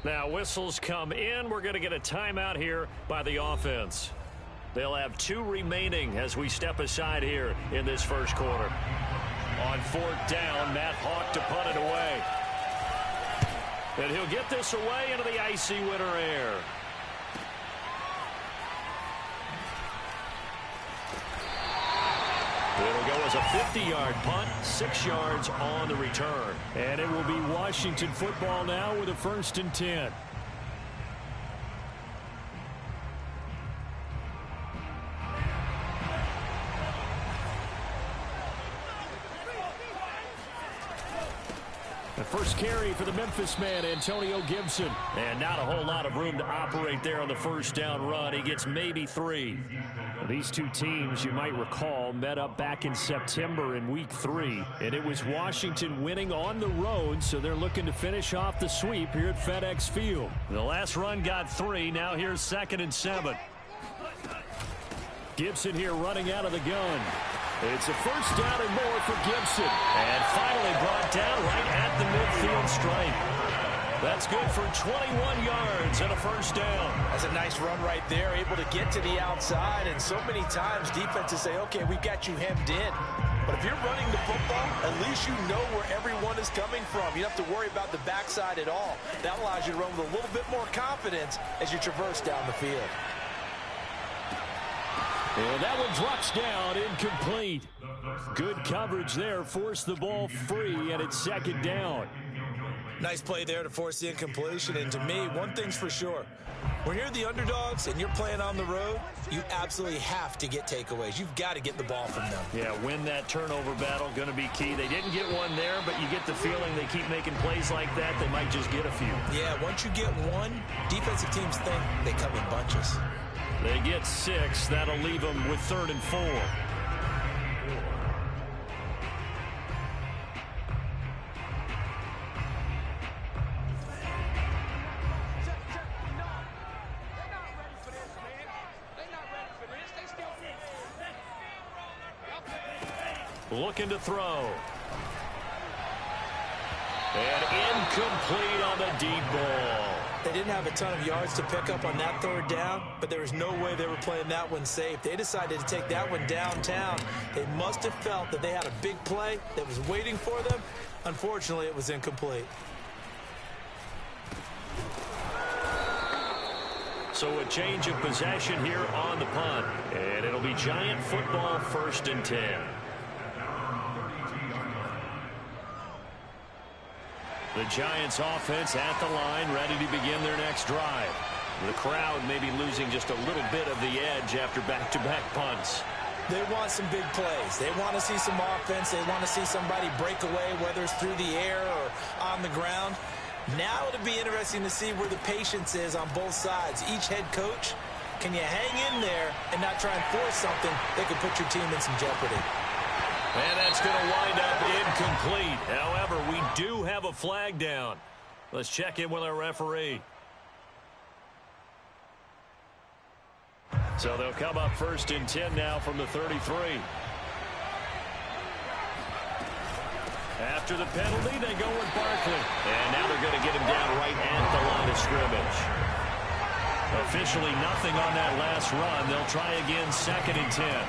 Now whistles come in. We're going to get a timeout here by the offense. They'll have 2 remaining as we step aside here in this first quarter. On 4th down, Matt Hawk to punt it away. And he'll get this away into the icy winter air. It'll go as a 50-yard punt, 6 yards on the return. And it will be Washington football now with a 1st and 10. The first carry for the Memphis man, Antonio Gibson. And not a whole lot of room to operate there on the 1st down run. He gets maybe 3. These two teams, you might recall, met up back in September in Week 3. And it was Washington winning on the road, so they're looking to finish off the sweep here at FedEx Field. The last run got 3. Now here's 2nd and 7. Gibson here running out of the gun. It's a 1st down and more for Gibson. And finally brought down right at the midfield stripe. That's good for 21 yards and a 1st down. That's a nice run right there, able to get to the outside. And so many times defenses say, okay, we've got you hemmed in. But if you're running the football, at least you know where everyone is coming from. You don't have to worry about the backside at all. That allows you to run with a little bit more confidence as you traverse down the field. And that one drops down, incomplete. Good coverage there, forced the ball free, and it's 2nd down. Nice play there to force the incompletion. And to me, one thing's for sure. When you're the underdogs and you're playing on the road, you absolutely have to get takeaways. You've got to get the ball from them. Yeah, win that turnover battle, going to be key. They didn't get one there, but you get the feeling they keep making plays like that, they might just get a few. Yeah, once you get one, defensive teams think they come in bunches. They get 6. That'll leave them with 3rd and 4. Looking to throw. And incomplete on the deep ball. They didn't have a ton of yards to pick up on that 3rd down, but there was no way they were playing that one safe. They decided to take that one downtown. They must have felt that they had a big play that was waiting for them. Unfortunately, it was incomplete. So a change of possession here on the punt. And it'll be Giant football, 1st and 10. The Giants offense at the line, ready to begin their next drive. The crowd may be losing just a little bit of the edge after back-to-back punts. They want some big plays. They want to see some offense. They want to see somebody break away, whether it's through the air or on the ground. Now it'll be interesting to see where the patience is on both sides. Each head coach, can you hang in there and not try and force something that could put your team in some jeopardy? And that's going to wind up incomplete. However, we do have a flag down. Let's check in with our referee. So they'll come up 1st and 10 now from the 33. After the penalty, they go with Barkley. And now they're going to get him down right at the line of scrimmage. Officially nothing on that last run. They'll try again 2nd and 10.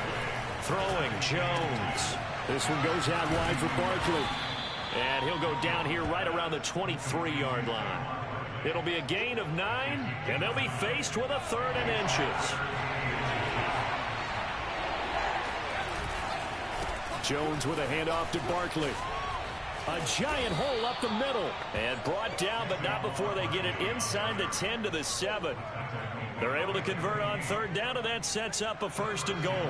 Throwing Jones. This one goes out wide for Barkley. And he'll go down here right around the 23-yard line. It'll be a gain of 9, and they'll be faced with a 3rd and inches. Jones with a handoff to Barkley. A giant hole up the middle. And brought down, but not before they get it inside the 10 to the 7. They're able to convert on 3rd down, and that sets up a 1st and goal.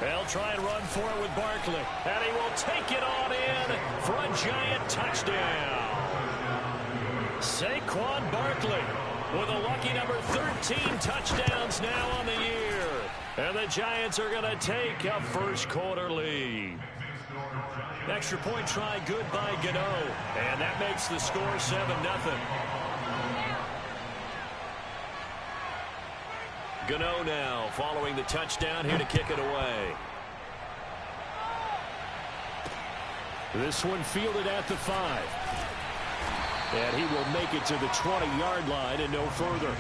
They'll try and run for it with Barkley. And he will take it on in for a Giant touchdown. Saquon Barkley with a lucky number 13 touchdowns now on the year. And the Giants are going to take a first quarter lead. Extra point try good by Gano. And that makes the score 7-0. Gano now following the touchdown here to kick it away. This one fielded at the 5. And he will make it to the 20-yard line and no further.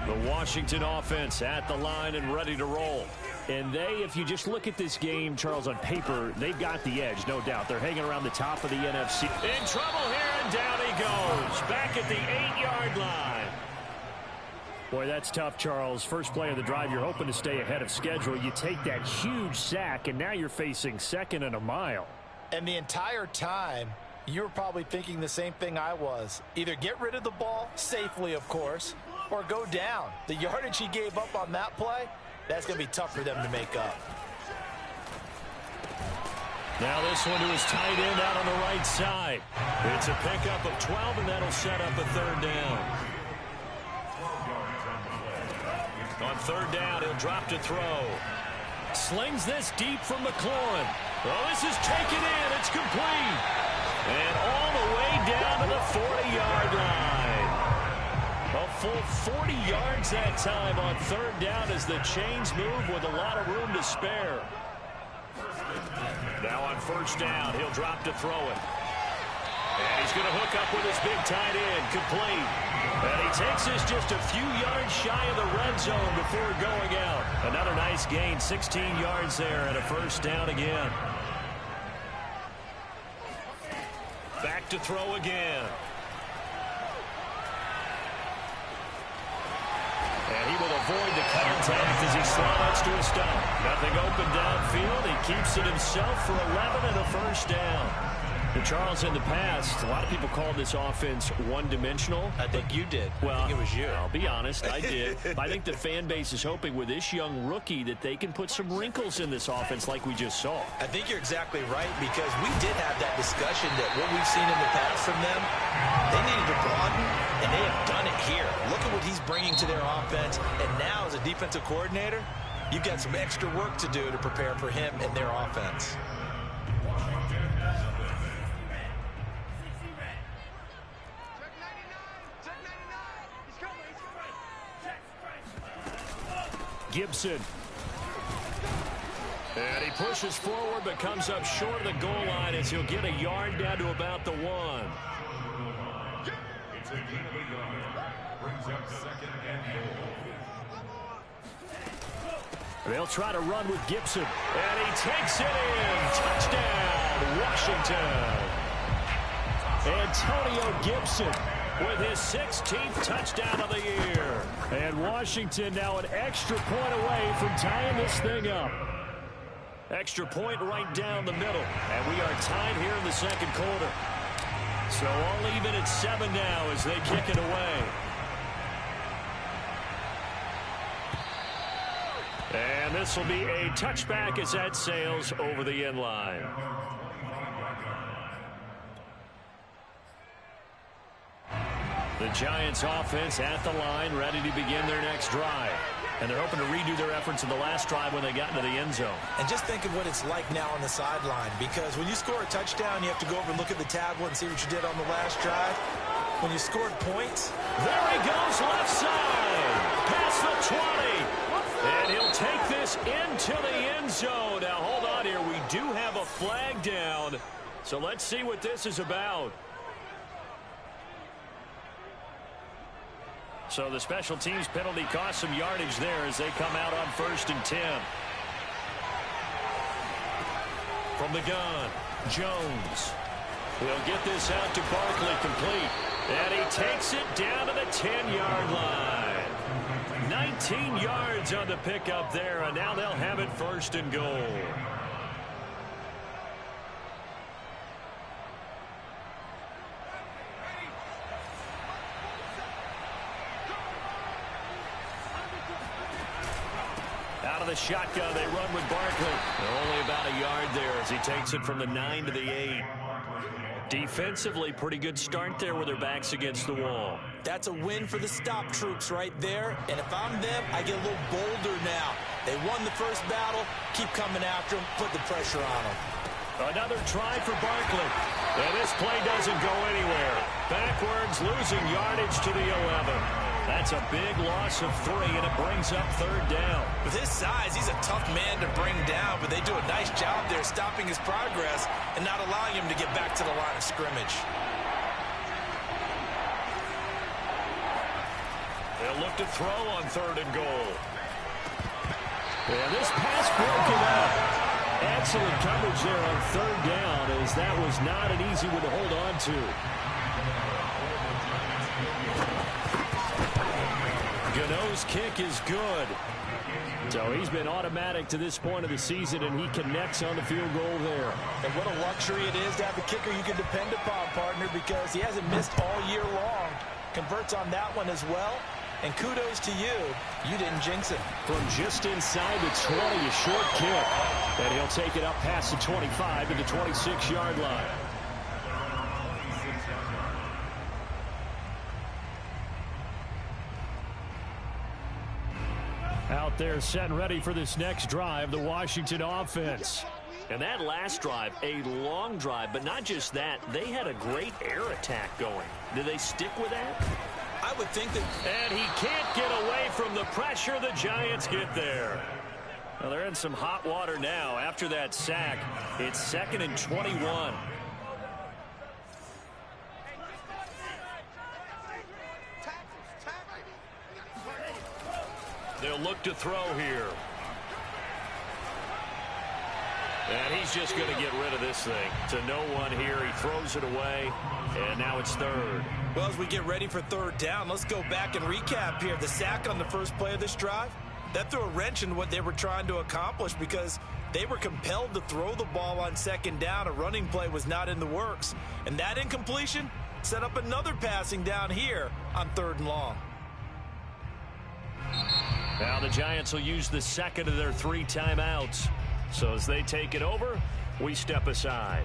The Washington offense at the line and ready to roll. And if you just look at this game, Charles, on paper, they've got the edge, no doubt. They're hanging around the top of the NFC. In trouble here, and down he goes. Back at the 8-yard line. Boy, that's tough, Charles. First play of the drive, you're hoping to stay ahead of schedule. You take that huge sack, and now you're facing 2nd and a mile. And the entire time, you were probably thinking the same thing I was. Either get rid of the ball, safely, of course, or go down. The yardage he gave up on that play, that's going to be tough for them to make up. Now this one to his tight end out on the right side. It's a pickup of 12, and that'll set up a 3rd down. On 3rd down, he'll drop to throw. Slings this deep from McLaurin. Well, this is taken in. It's complete. And all the way down to the 40-yard line. A full 40 yards that time on 3rd down as the chains move with a lot of room to spare. Now on 1st down, he'll drop to throw it. And he's going to hook up with his big tight end, complete. And he takes this just a few yards shy of the red zone before going out. Another nice gain, 16 yards there and a 1st down again. Back to throw again. And he will avoid the contact as he slides to a stop. Nothing open downfield. He keeps it himself for 11 and a 1st down. And Charles, in the past, a lot of people called this offense one-dimensional. I think you did. Well, I think it was you. I'll be honest, I did. I think the fan base is hoping with this young rookie that they can put some wrinkles in this offense like we just saw. I think you're exactly right, because we did have that discussion that what we've seen in the past from them, they needed to broaden, and they have done it here. Look at what he's bringing to their offense, and now as a defensive coordinator, you've got some extra work to do to prepare for him and their offense. Gibson. And he pushes forward but comes up short of the goal line as he'll get a yard down to about the 1. It's a gain of a yard. Brings up 2nd and goal. They'll try to run with Gibson. And he takes it in. Touchdown, Washington. Antonio Gibson with his 16th touchdown of the year. And Washington now an extra point away from tying this thing up. Extra point right down the middle. And we are tied here in the 2nd quarter. So all even at 7 now as they kick it away. And this will be a touchback as that sails over the end line. The Giants offense at the line, ready to begin their next drive. And they're hoping to redo their efforts in the last drive when they got into the end zone. And just think of what it's like now on the sideline, because when you score a touchdown, you have to go over and look at the tablet and see what you did on the last drive. When you scored points, there he goes, left side, past the 20. And he'll take this into the end zone. Now, hold on here. We do have a flag down. So let's see what this is about. So the special teams penalty cost some yardage there as they come out on 1st and 10. From the gun, Jones. He'll get this out to Barkley, complete. And he takes it down to the 10-yard line. 19 yards on the pickup there, and now they'll have it first and goal. Out of the shotgun, they run with Barkley. They're only about a yard there as he takes it from the 9 to the 8. Defensively, pretty good start there with their backs against the wall. That's a win for the stop troops right there. And if I'm them, I get a little bolder now. They won the first battle. Keep coming after them. Put the pressure on them. Another try for Barkley. And this play doesn't go anywhere. Backwards, losing yardage to the 11. That's a big loss of 3, and it brings up third down. With his size, he's a tough man to bring down, but they do a nice job there stopping his progress and not allowing him to get back to the line of scrimmage. They'll look to throw on third and goal. And this pass broken up. Excellent coverage there on third down, as that was not an easy one to hold on to. Gano's kick is good. So he's been automatic to this point of the season, and he connects on the field goal there. And what a luxury it is to have a kicker you can depend upon, partner, because he hasn't missed all year long. Converts on that one as well. And kudos to you. You didn't jinx him. From just inside the 20, a short kick. And he'll take it up past the 25 to the 26-yard line. Out there set and ready for this next drive, the Washington offense. And that last drive, a long drive, but not just that. They had a great air attack going. Do they stick with that? I would think that... And he can't get away from the pressure. The Giants get there. Well, they're in some hot water now. After that sack, it's 2nd and 21. They'll look to throw here. And he's just going to get rid of this thing. To no one here. He throws it away. And now it's third. Well, as we get ready for third down, let's go back and recap here. The sack on the first play of this drive, that threw a wrench in what they were trying to accomplish because they were compelled to throw the ball on second down. A running play was not in the works. And that incompletion set up another passing down here on third and long. Now the Giants will use the second of their 3 timeouts. So as they take it over, we step aside.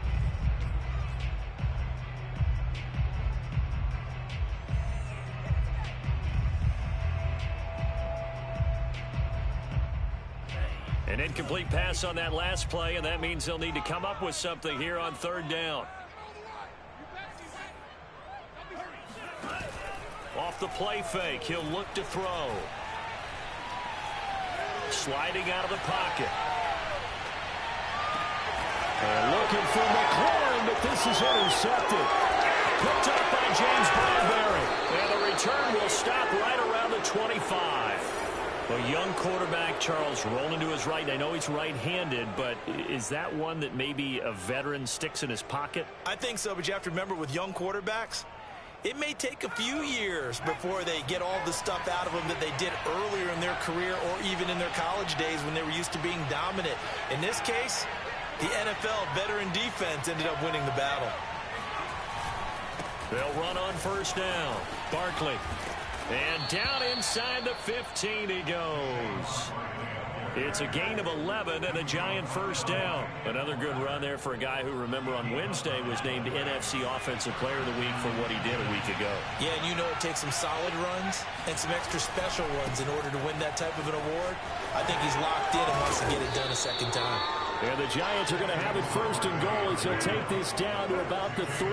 An incomplete pass on that last play, and that means they'll need to come up with something here on third down. Off the play fake, he'll look to throw. Sliding out of the pocket. And looking for McLaurin, but this is intercepted. Picked up by James Bradbury. And the return will stop right around the 25. A young quarterback, Charles, rolling to his right. And I know he's right-handed, but is that one that maybe a veteran sticks in his pocket? I think so, but you have to remember with young quarterbacks, it may take a few years before they get all the stuff out of them that they did earlier in their career or even in their college days when they were used to being dominant. In this case, the NFL veteran defense ended up winning the battle. They'll run on first down. Barkley. And down inside the 15 he goes. It's a gain of 11 and a Giant first down. Another good run there for a guy who, remember, on Wednesday was named NFC Offensive Player of the Week for what he did a week ago. Yeah, and you know it takes some solid runs and some extra special ones in order to win that type of an award. I think he's locked in and wants to get it done a second time. And the Giants are going to have it first and goal as he'll take this down to about the 3.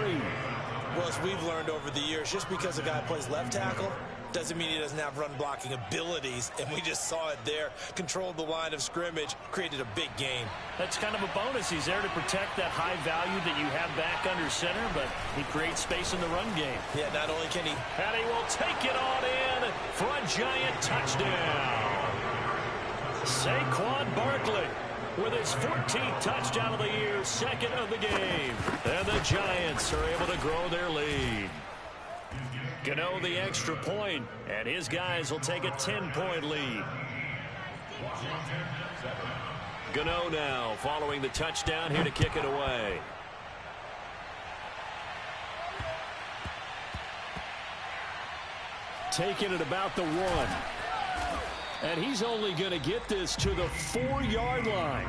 Well, as we've learned over the years, just because a guy plays left tackle doesn't mean he doesn't have run-blocking abilities, and we just saw it there. Controlled the line of scrimmage, created a big gain. That's kind of a bonus. He's there to protect that high value that you have back under center, but he creates space in the run game. Yeah, not only can he... And he will take it on in for a Giant touchdown. Saquon Barkley with his 14th touchdown of the year, second of the game. And the Giants are able to grow their lead. Gano the extra point, and his guys will take a 10-point lead. Gano now following the touchdown here to kick it away. Taking it about the 1. And he's only going to get this to the 4-yard line.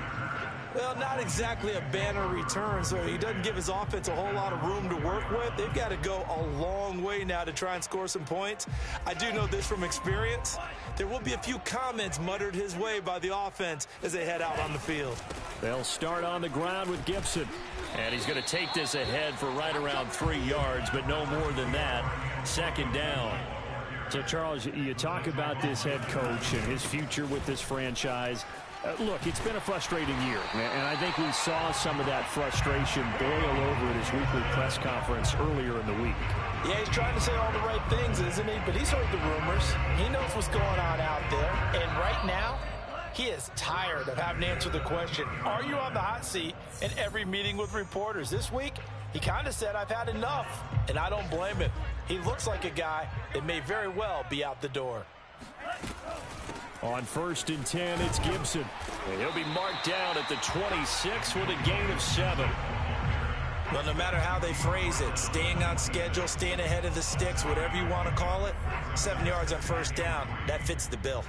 Well, not exactly a banner return, so he doesn't give his offense a whole lot of room to work with. They've got to go a long way now to try and score some points. I do know this from experience. There will be a few comments muttered his way by the offense as they head out on the field. They'll start on the ground with Gibson. And he's going to take this ahead for right around 3 yards, but no more than that. Second down. So, Charles, you talk about this head coach and his future with this franchise. Look, it's been a frustrating year, and I think we saw some of that frustration boil over at his weekly press conference earlier in the week. Yeah, he's trying to say all the right things, isn't he? But he's heard the rumors. He knows what's going on out there. And right now, he is tired of having to answer the question, are you on the hot seat in every meeting with reporters? This week, he kind of said, I've had enough, and I don't blame him. He looks like a guy that may very well be out the door. On 1st and 10, it's Gibson. And he'll be marked down at the 26 with a gain of 7. Well, no matter how they phrase it, staying on schedule, staying ahead of the sticks, whatever you want to call it, 7 yards on 1st down, that fits the bill.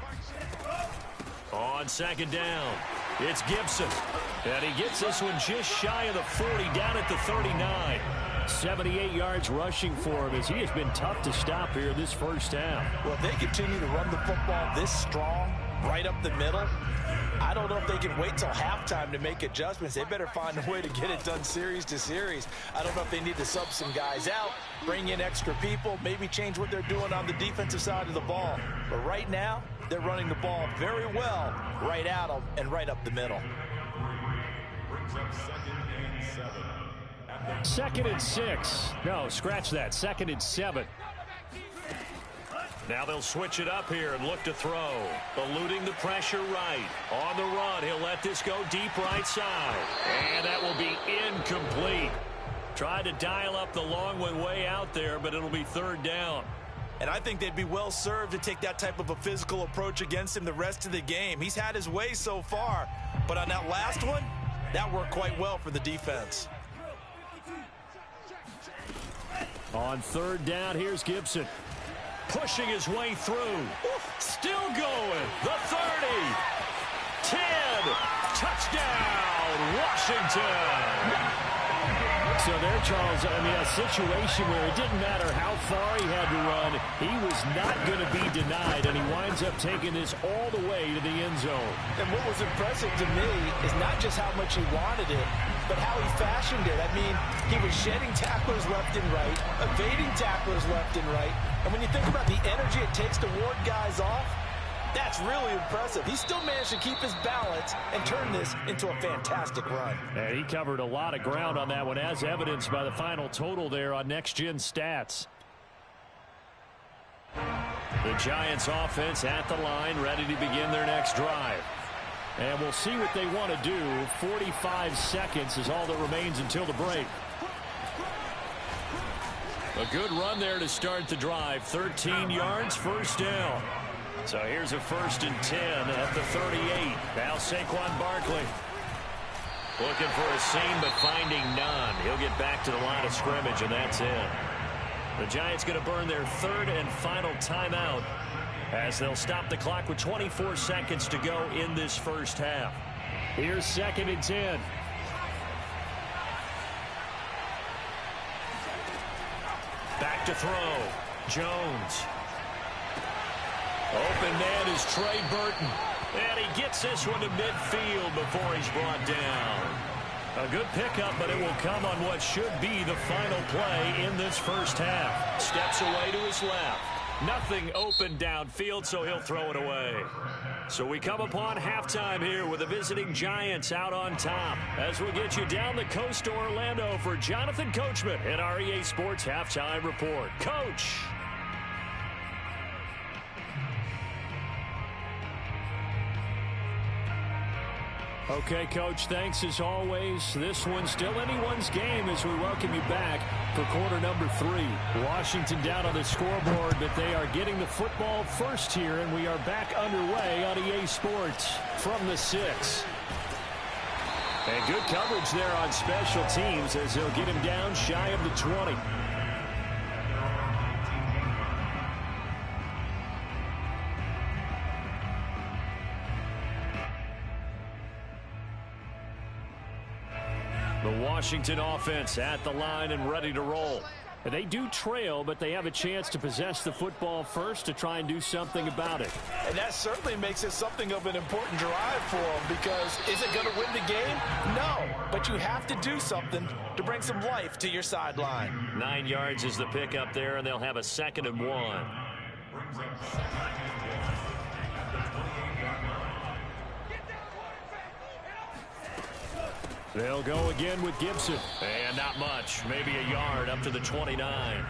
On 2nd down, it's Gibson. And he gets this one just shy of the 40, down at the 39. 78 yards rushing for him as he has been tough to stop here this first half. Well, if they continue to run the football this strong, right up the middle, I don't know if they can wait till halftime to make adjustments. They better find a way to get it done series to series. I don't know if they need to sub some guys out, bring in extra people, maybe change what they're doing on the defensive side of the ball. But right now, they're running the ball very well right at them and right up the middle. Brings up 2nd and 7. 2nd and 6. No, scratch that. 2nd and 7. Now they'll switch it up here and look to throw. Eluding the pressure right. On the run, he'll let this go deep right side. And that will be incomplete. Tried to dial up the long one way out there, but it'll be 3rd down. And I think they'd be well served to take that type of a physical approach against him the rest of the game. He's had his way so far, but on that last one, that worked quite well for the defense. On 3rd down, here's Gibson. Pushing his way through. Still going. The 30. 10. Touchdown, Washington. So there, Charles, I mean, a situation where it didn't matter how far he had to run, he was not going to be denied, and he winds up taking this all the way to the end zone. And what was impressive to me is not just how much he wanted it, but how he fashioned it. I mean, he was shedding tacklers left and right, evading tacklers left and right. And when you think about the energy it takes to ward guys off, that's really impressive. He still managed to keep his balance and turn this into a fantastic run. And he covered a lot of ground on that one, as evidenced by the final total there on Next Gen Stats. The Giants offense at the line, ready to begin their next drive. And we'll see what they want to do. 45 seconds is all that remains until the break. A good run there to start the drive. 13 yards, 1st down. So here's a 1st and 10 at the 38. Now Saquon Barkley looking for a seam, but finding none. He'll get back to the line of scrimmage, and that's it. The Giants going to burn their 3rd and final timeout as they'll stop the clock with 24 seconds to go in this first half. Here's 2nd and 10. Back to throw. Jones. Open man is Trey Burton. And he gets this one to midfield before he's brought down. A good pickup, but it will come on what should be the final play in this first half. Steps away to his left. Nothing open downfield, so he'll throw it away. So we come upon halftime here with the visiting Giants out on top. As we'll get you down the coast to Orlando for Jonathan Coachman at our EA Sports Halftime Report. Coach. Okay, Coach, thanks as always. This one's still anyone's game as we welcome you back for quarter number 3. Washington down on the scoreboard, but they are getting the football first here, and we are back underway on EA Sports from the 6. And good coverage there on special teams as they'll get him down shy of the 20. The Washington offense at the line and ready to roll. And they do trail, but they have a chance to possess the football first to try and do something about it. And that certainly makes it something of an important drive for them, because is it going to win the game? No, but you have to do something to bring some life to your sideline. 9 yards is the pickup there, and they'll have a 2nd and 1. They'll go again with Gibson. And not much, maybe a yard up to the 29.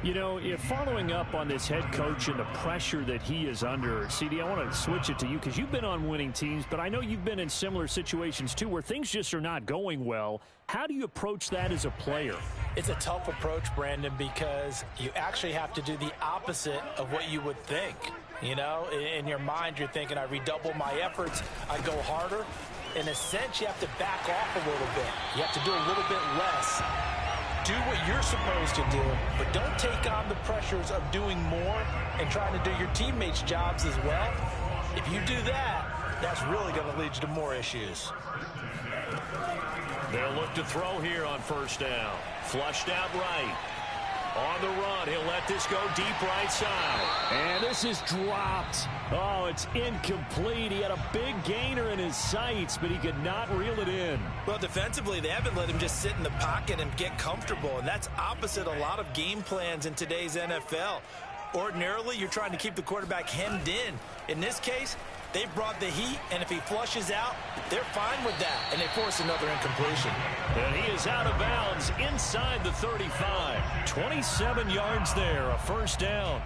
You know, if following up on this head coach and the pressure that he is under, CD, I want to switch it to you because you've been on winning teams, but I know you've been in similar situations too where things just are not going well. How do you approach that as a player? It's a tough approach, Brandon, because you actually have to do the opposite of what you would think. You know, in your mind, you're thinking, I redouble my efforts, I go harder. In a sense, you have to back off a little bit. You have to do a little bit less. Do what you're supposed to do, but don't take on the pressures of doing more and trying to do your teammates' jobs as well. If you do that, that's really going to lead you to more issues. They'll look to throw here on first down. Flushed out right. On the run, he'll let this go deep right side. And this is dropped. Oh, it's incomplete. He had a big gainer in his sights, but he could not reel it in. Well, defensively, they haven't let him just sit in the pocket and get comfortable, and that's opposite a lot of game plans in today's NFL. Ordinarily, you're trying to keep the quarterback hemmed in. In this case, they brought the heat, and if he flushes out, they're fine with that, and they force another incompletion. And he is out of bounds inside the 35. 27 yards there, a first down.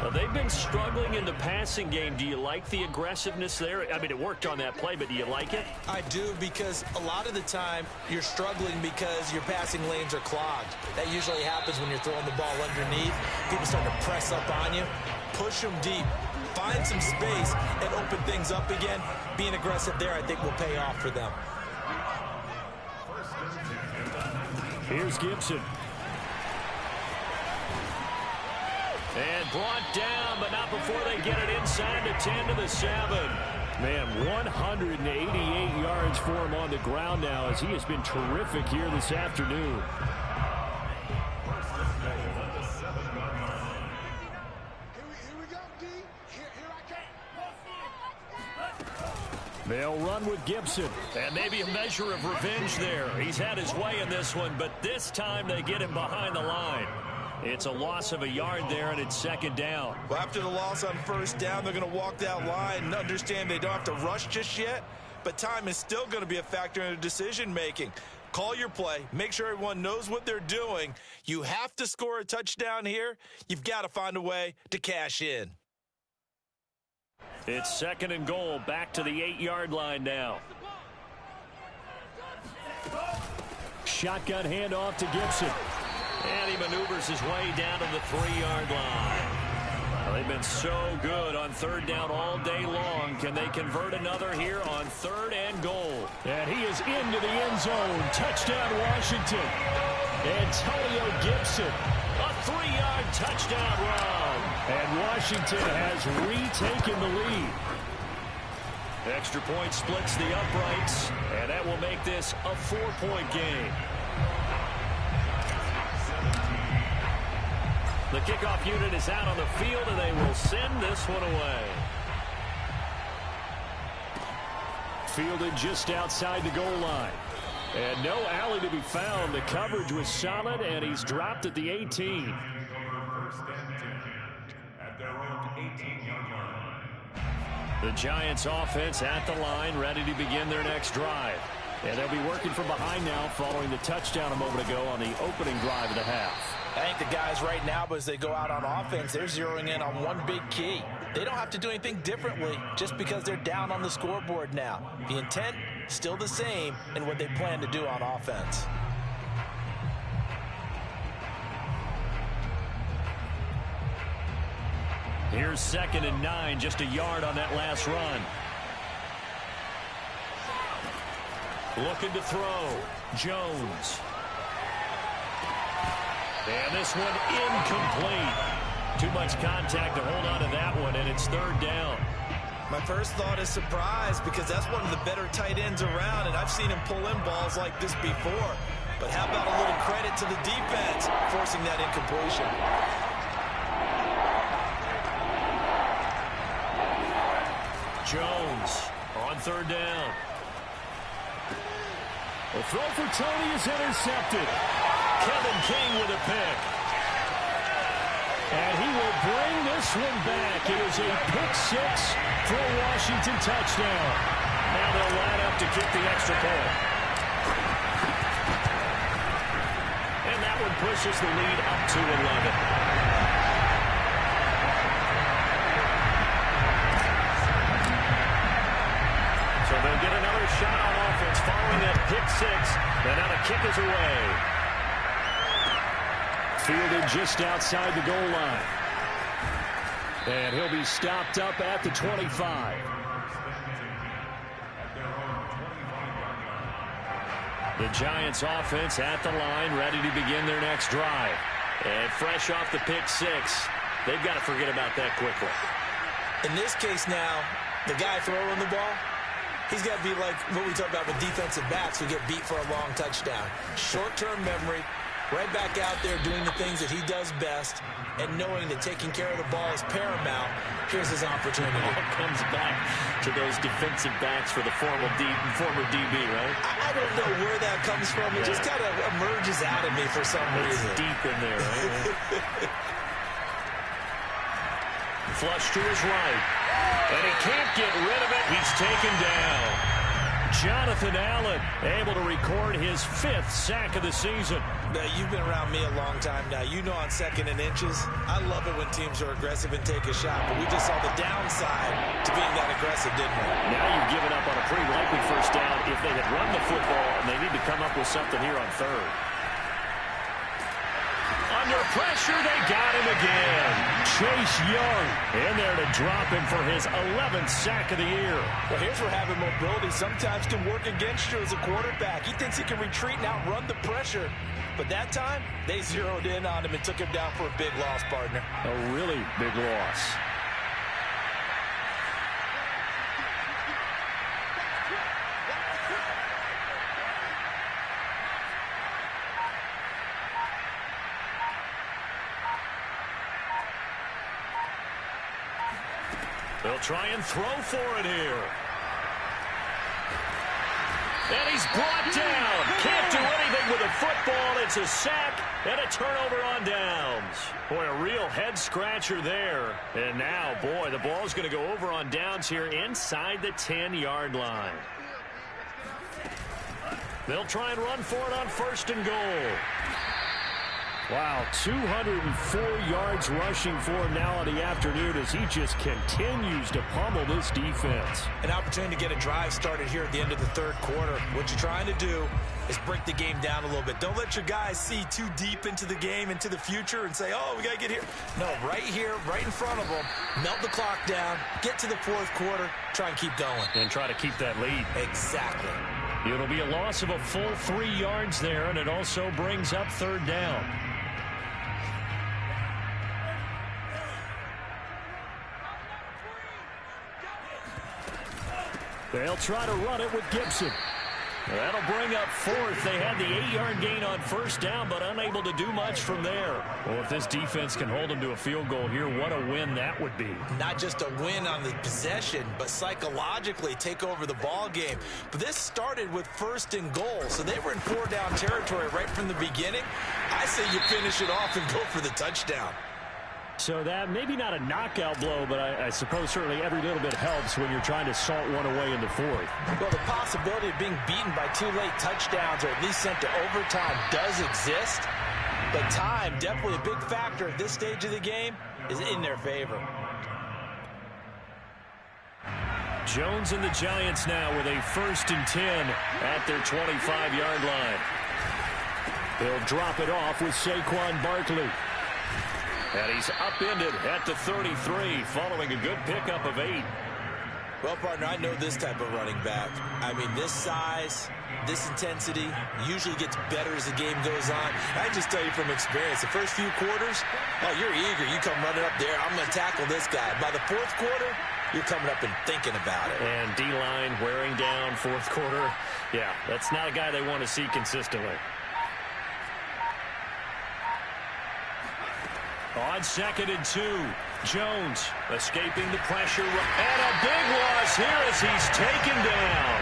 Well, they've been struggling in the passing game. Do you like the aggressiveness there? I mean, it worked on that play, but do you like it? I do, because a lot of the time you're struggling because your passing lanes are clogged. That usually happens when you're throwing the ball underneath. People start to press up on you. Push them deep. Find some space and open things up again. Being aggressive there, I think, will pay off for them. Here's Gibson. And brought down, but not before they get it inside the 10 to the 7. Man, 188 yards for him on the ground now as he has been terrific here this afternoon. They'll run with Gibson. And maybe a measure of revenge there. He's had his way in this one, but this time they get him behind the line. It's a loss of a yard there, and it's 2nd down. Well, after the loss on first down, they're going to walk that line and understand they don't have to rush just yet, but time is still going to be a factor in the decision-making. Call your play. Make sure everyone knows what they're doing. You have to score a touchdown here. You've got to find a way to cash in. It's 2nd and goal, back to the 8-yard line now. Shotgun handoff to Gibson. And he maneuvers his way down to the 3-yard line. Well, they've been so good on 3rd down all day long. Can they convert another here on 3rd and goal? And he is into the end zone. Touchdown, Washington. Antonio Gibson. A 3-yard touchdown run. And Washington has retaken the lead. Extra point splits the uprights, and that will make this a 4-point game. The kickoff unit is out on the field, and they will send this one away. Fielded just outside the goal line. And no alley to be found. The coverage was solid, and he's dropped at the 18. At their own 18-yard line. The Giants offense at the line, ready to begin their next drive. And they'll be working from behind now following the touchdown a moment ago on the opening drive of the half. I think the guys right now, but as they go out on offense, they're zeroing in on one big key. They don't have to do anything differently just because they're down on the scoreboard now. The intent, still the same in what they plan to do on offense. Here's 2nd and 9, just a yard on that last run. Looking to throw. Jones. And this one incomplete. Too much contact to hold on to that one, and it's 3rd down. My first thought is surprise because that's one of the better tight ends around, and I've seen him pull in balls like this before. But how about a little credit to the defense forcing that incompletion? Jones on 3rd down. The throw for Tony is intercepted. Kevin King with a pick. And he will bring this one back. It is a pick 6 for a Washington touchdown. Now they'll line up to kick the extra point. And that one pushes the lead up to 11. So they'll get another shot on offense following that pick 6. And now the kick is away. Fielded just outside the goal line. And he'll be stopped up at the 25. The Giants offense at the line, ready to begin their next drive. And fresh off the pick 6, they've got to forget about that quickly. In this case now, the guy throwing the ball, he's got to be like what we talk about with defensive backs who get beat for a long touchdown. Short-term memory, right back out there doing the things that he does best, and knowing that taking care of the ball is paramount. Here's his opportunity. It all comes back to those defensive backs for the former DB, right? I don't know where that comes from. It just kind of emerges out of me for some reason. It's deep in there, right? Flush to his right. And he can't get rid of it. He's taken down. Jonathan Allen able to record his 5th sack of the season. Now, you've been around me a long time now. You know on 2nd and inches, I love it when teams are aggressive and take a shot, but we just saw the downside to being that aggressive, didn't we? Now you've given up on a pretty likely first down if they had run the football, and they need to come up with something here on 3rd. Under pressure, they got him again. Chase Young in there to drop him for his 11th sack of the year. Well, here's where having mobility sometimes can work against you as a quarterback. He thinks he can retreat and outrun the pressure. But that time, they zeroed in on him and took him down for a big loss, partner. A really big loss. They'll try and throw for it here. And he's brought down. Can't do anything with a football. It's a sack and a turnover on downs. Boy, a real head-scratcher there. And now, boy, the ball's going to go over on downs here inside the 10-yard line. They'll try and run for it on 1st and goal. Wow, 204 yards rushing for him now in the afternoon as he just continues to pummel this defense. An opportunity to get a drive started here at the end of the 3rd quarter. What you're trying to do is break the game down a little bit. Don't let your guys see too deep into the game, into the future, and say, oh, we got to get here. No, right here, right in front of them, melt the clock down, get to the 4th quarter, try and keep going. And try to keep that lead. Exactly. It'll be a loss of a full 3 yards there, and it also brings up 3rd down. They'll try to run it with Gibson. That'll bring up 4th. They had the 8-yard gain on 1st down, but unable to do much from there. Well, if this defense can hold them to a field goal here, what a win that would be. Not just a win on the possession, but psychologically take over the ball game. But this started with 1st and goal, so they were in 4-down territory right from the beginning. I say you finish it off and go for the touchdown. So that maybe not a knockout blow, but I suppose certainly every little bit helps when you're trying to salt one away in the fourth. Well, the possibility of being beaten by 2 late touchdowns or at least sent to overtime does exist. But time, definitely a big factor at this stage of the game, is in their favor. Jones and the Giants now with a 1st and 10 at their 25-yard line. They'll drop it off with Saquon Barkley. And he's upended at the 33 following a good pickup of 8. Well, partner, I know this type of running back. I mean, this size, this intensity usually gets better as the game goes on. I just tell you from experience, the first few quarters, oh, you're eager. You come running up there, I'm going to tackle this guy. By the 4th quarter, you're coming up and thinking about it. And D-line wearing down 4th quarter. Yeah, that's not a guy they want to see consistently. On 2nd and 2, Jones escaping the pressure. And a big loss here as he's taken down.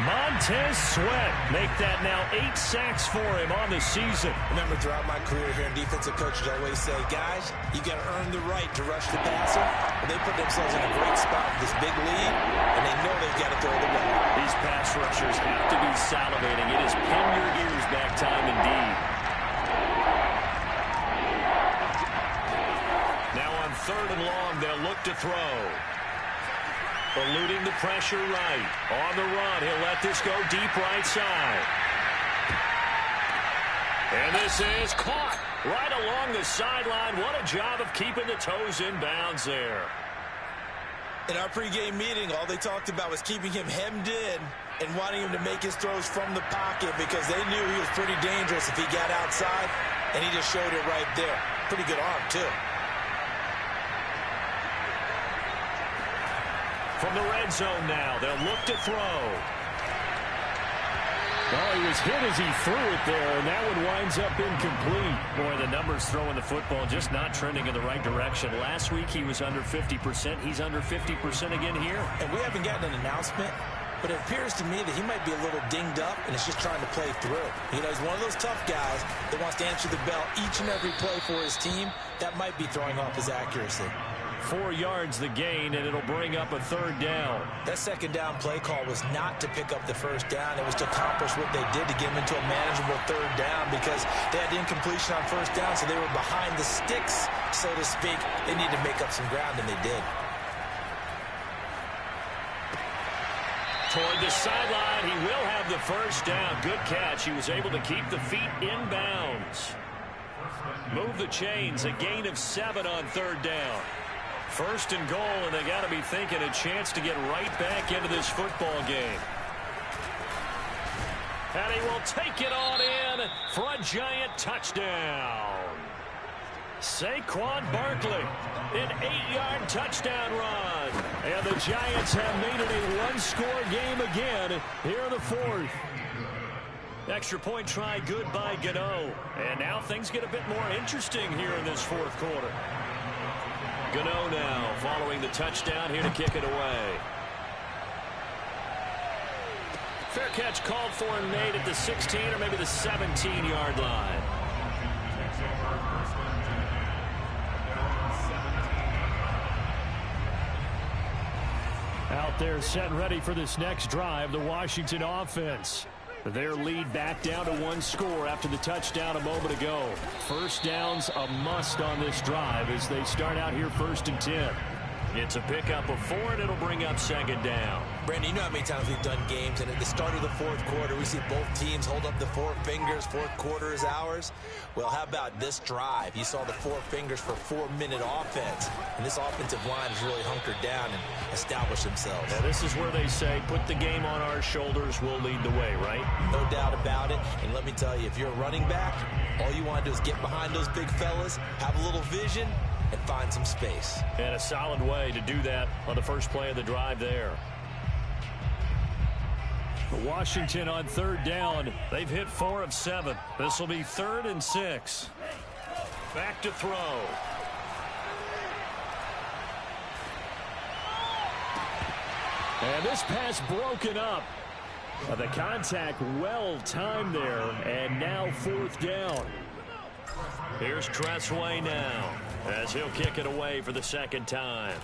Montez Sweat make that now 8 sacks for him on the season. Remember, throughout my career here in defensive coaches, I always say, guys, you got to earn the right to rush the passer. But they put themselves in a great spot with this big lead, and they know they've got to throw the ball. These pass rushers have to be salivating. It is pin your ears back time indeed. Now on 3rd and long, they'll look to throw. Eluding the pressure right. On the run, he'll let this go deep right side. And this is caught right along the sideline. What a job of keeping the toes in bounds there. In our pregame meeting, all they talked about was keeping him hemmed in and wanting him to make his throws from the pocket because they knew he was pretty dangerous if he got outside, and he just showed it right there. Pretty good arm, too. From the red zone now, they'll look to throw. Well, he was hit as he threw it there, and that one winds up incomplete. Boy, the numbers throwing the football just not trending in the right direction. Last week he was under 50%. He's under 50% again here. And we haven't gotten an announcement, but it appears to me that he might be a little dinged up and is just trying to play through. You know, he's one of those tough guys that wants to answer the bell each and every play for his team. That might be throwing off his accuracy. 4 yards the gain, and it'll bring up a 3rd down. That 2nd down play call was not to pick up the 1st down. It was to accomplish what they did to get him into a manageable 3rd down because they had incompletion on 1st down, so they were behind the sticks, so to speak. They needed to make up some ground, and they did. Toward the sideline, he will have the 1st down. Good catch. He was able to keep the feet in bounds. Move the chains, a gain of 7 on 3rd down. 1st and goal, and they got to be thinking a chance to get right back into this football game. And he will take it on in for a giant touchdown. Saquon Barkley, an 8-yard touchdown run. And the Giants have made it a 1-score game again here in the 4th. Extra point try good by Gano. And now things get a bit more interesting here in this 4th quarter. Gano now following the touchdown here to kick it away. Fair catch called for and made at the 16 or maybe the 17-yard line. Out there set and ready for this next drive, the Washington offense. Their lead back down to 1 score after the touchdown a moment ago. 1st downs a must on this drive as they start out here 1st and 10. It's a pickup of 4, and it'll bring up 2nd down. Brandon, you know how many times we've done games, and at the start of the 4th quarter, we see both teams hold up the 4 fingers, 4th quarter is ours. Well, how about this drive? You saw the 4 fingers for 4-minute offense, and this offensive line has really hunkered down and established themselves. Yeah, this is where they say, put the game on our shoulders, we'll lead the way, right? No doubt about it, and let me tell you, if you're a running back, all you want to do is get behind those big fellas, have a little vision, and find some space. And a solid way to do that on the first play of the drive there. Washington on 3rd down. They've hit 4 of 7. This will be 3rd and 6. Back to throw. And this pass broken up. The contact well timed there, and now 4th down. Here's Tressway now. as he'll kick it away for the second time.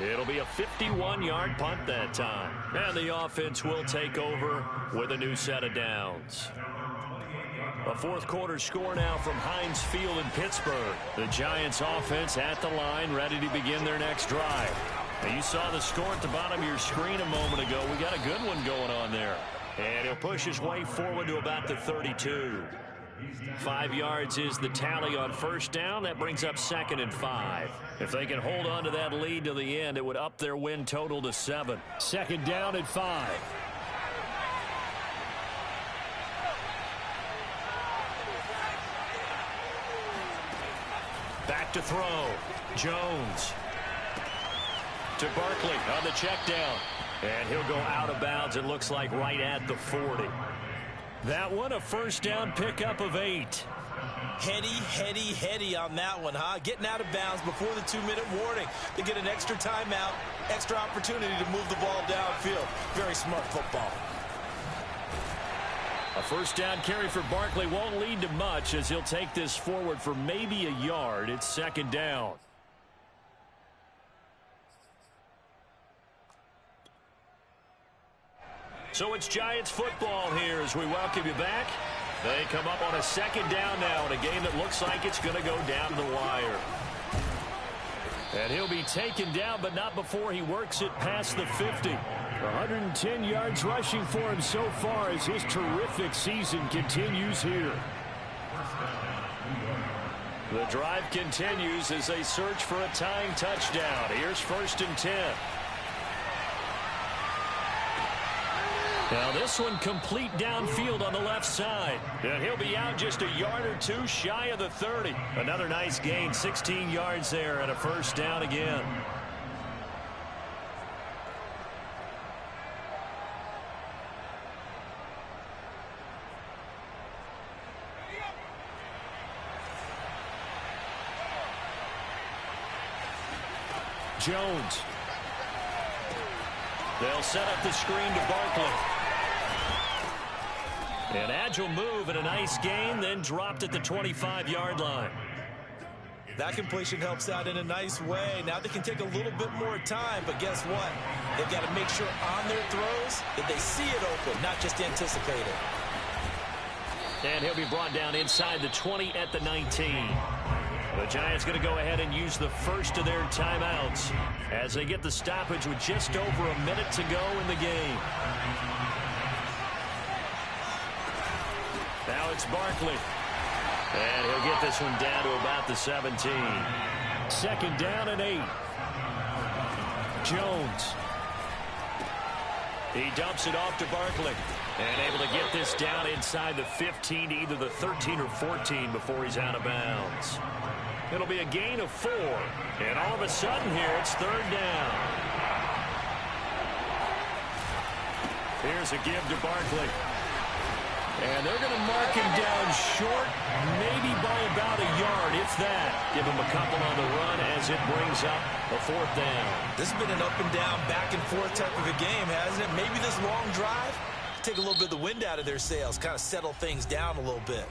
It'll be a 51-yard punt that time. And the offense will take over with a new set of downs. A fourth quarter score now from Heinz Field in Pittsburgh. The Giants offense at the line, ready to begin their next drive. Now, you saw the score at the bottom of your screen a moment ago. We got a good one going on there. And he'll push his way forward to about the 32. 5 yards is the tally on first down. That brings up 2nd and 5. If they can hold on to that lead to the end, it would up their win total to 7. 2nd down at 5. Back to throw. Jones to Barkley on the check down. And he'll go out of bounds, it looks like, right at the 40. That one, a first down pickup of 8. Heady on that one, huh? Getting out of bounds before the 2-minute warning. They get an extra timeout, extra opportunity to move the ball downfield. Very smart football. A first down carry for Barkley won't lead to much as he'll take this forward for maybe a yard. It's 2nd down. So it's Giants football here as we welcome you back. They come up on a 2nd down now in a game that looks like it's going to go down the wire. And he'll be taken down, but not before he works it past the 50. 110 yards rushing for him so far as his terrific season continues here. The drive continues as they search for a tying touchdown. Here's 1st and 10. Now this one complete downfield on the left side. And he'll be out just a yard or two shy of the 30. Another nice gain, 16 yards there and a first down again. Jones. They'll set up the screen to Barkley. An agile move and a nice gain, then dropped at the 25-yard line. That completion helps out in a nice way. Now they can take a little bit more time, but guess what? They've got to make sure on their throws that they see it open, not just anticipate it. And he'll be brought down inside the 20 at the 19. The Giants going to go ahead and use the first of their timeouts as they get the stoppage with just over a minute to go in the game. Now it's Barkley. And he'll get this one down to about the 17. 2nd down and 8. Jones. He dumps it off to Barkley. And able to get this down inside the 15 to either the 13 or 14 before he's out of bounds. It'll be a gain of 4. And all of a sudden here, it's 3rd down. Here's a give to Barkley. And they're going to mark him down short, maybe by about a yard, if that. Give him a couple on the run as it brings up a 4th down. This has been an up and down, back and forth type of a game, hasn't it? Maybe this long drive, take a little bit of the wind out of their sails, kind of settle things down a little bit.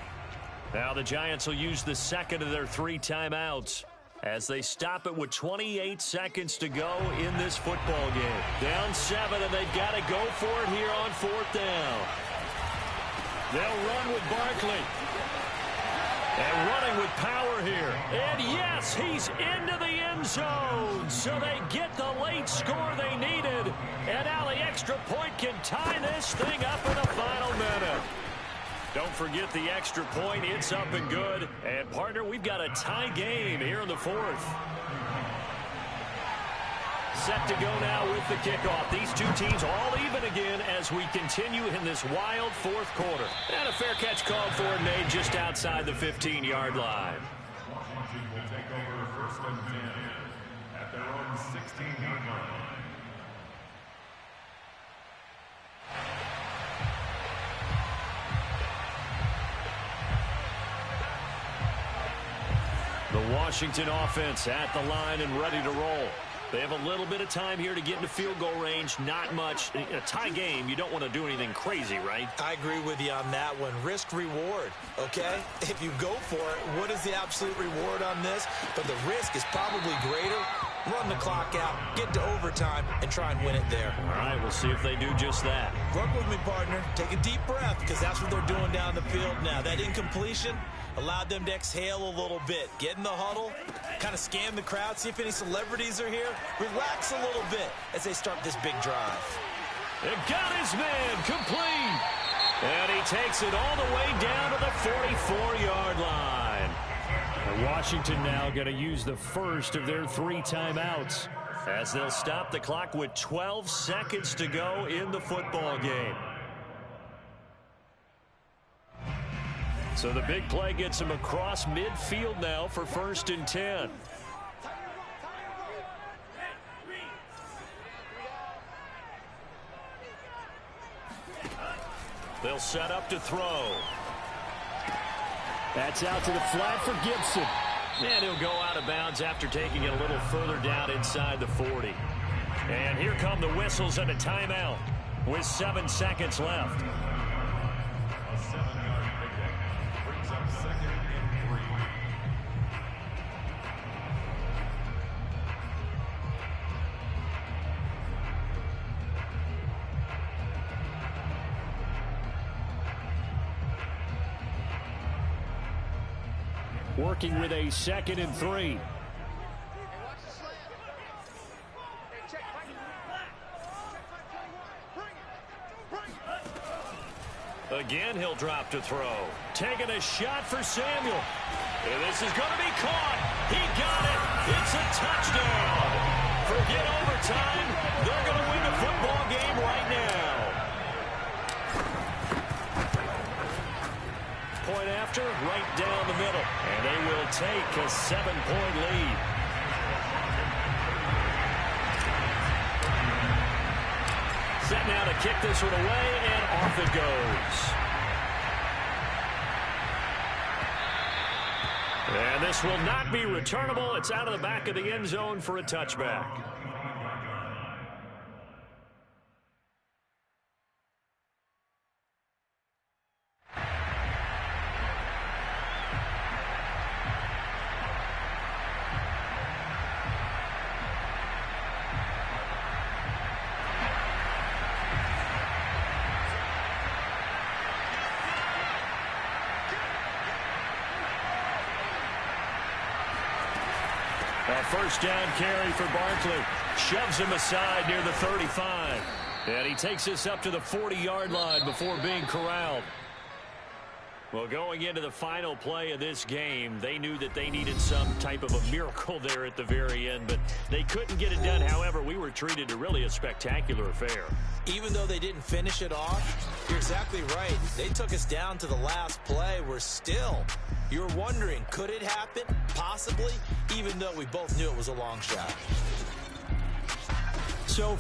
Now the Giants will use the second of their 3 timeouts as they stop it with 28 seconds to go in this football game. Down 7, and they've got to go for it here on 4th down. They'll run with Barkley. And running with power here. And yes, he's into the end zone. So they get the late score they needed. And now the extra point can tie this thing up in the final minute. Don't forget the extra point. It's up and good. And, partner, we've got a tie game here in the 4th. Set to go now with the kickoff. These two teams all even again as we continue in this wild 4th quarter. And a fair catch called for and made just outside the 15-yard line. Washington will take over 1st and 10 at their own 16-yard line. The Washington offense at the line and ready to roll. They have a little bit of time here to get into field goal range. Not much. In a tie game, you don't want to do anything crazy, right? I agree with you on that one. Risk-reward, okay? If you go for it, what is the absolute reward on this? But the risk is probably greater. Run the clock out, get to overtime, and try and win it there. All right, we'll see if they do just that. Work with me, partner. Take a deep breath, because that's what they're doing down the field now. That incompletion allowed them to exhale a little bit. Get in the huddle, kind of scan the crowd, see if any celebrities are here. Relax a little bit as they start this big drive. It got his man complete. And he takes it all the way down to the 44-yard line. Washington now going to use the first of their 3 timeouts, as they'll stop the clock with 12 seconds to go in the football game. So the big play gets him across midfield now for 1st and 10. They'll set up to throw. That's out to the flat for Gibson. And he'll go out of bounds after taking it a little further down inside the 40. And here come the whistles and a timeout with 7 seconds left. A 7-yard pickup brings up 2nd and 3. Working with a 2nd and 3. Again, he'll drop to throw. Taking a shot for Samuel. And this is going to be caught. He got it. It's a touchdown. Forget overtime. They're going to win the football game right now. Point after, right down the middle. And they will take a 7-point lead. Set now to kick this one away, and off it goes. And this will not be returnable. It's out of the back of the end zone for a touchback. A first down carry for Barkley. Shoves him aside near the 35. And he takes this up to the 40-yard line before being corralled. Well, going into the final play of this game, they knew that they needed some type of a miracle there at the very end, but they couldn't get it done. However, we were treated to really a spectacular affair. Even though they didn't finish it off, you're exactly right. They took us down to the last play. We're still, you're wondering, could it happen? Possibly, even though we both knew it was a long shot. So for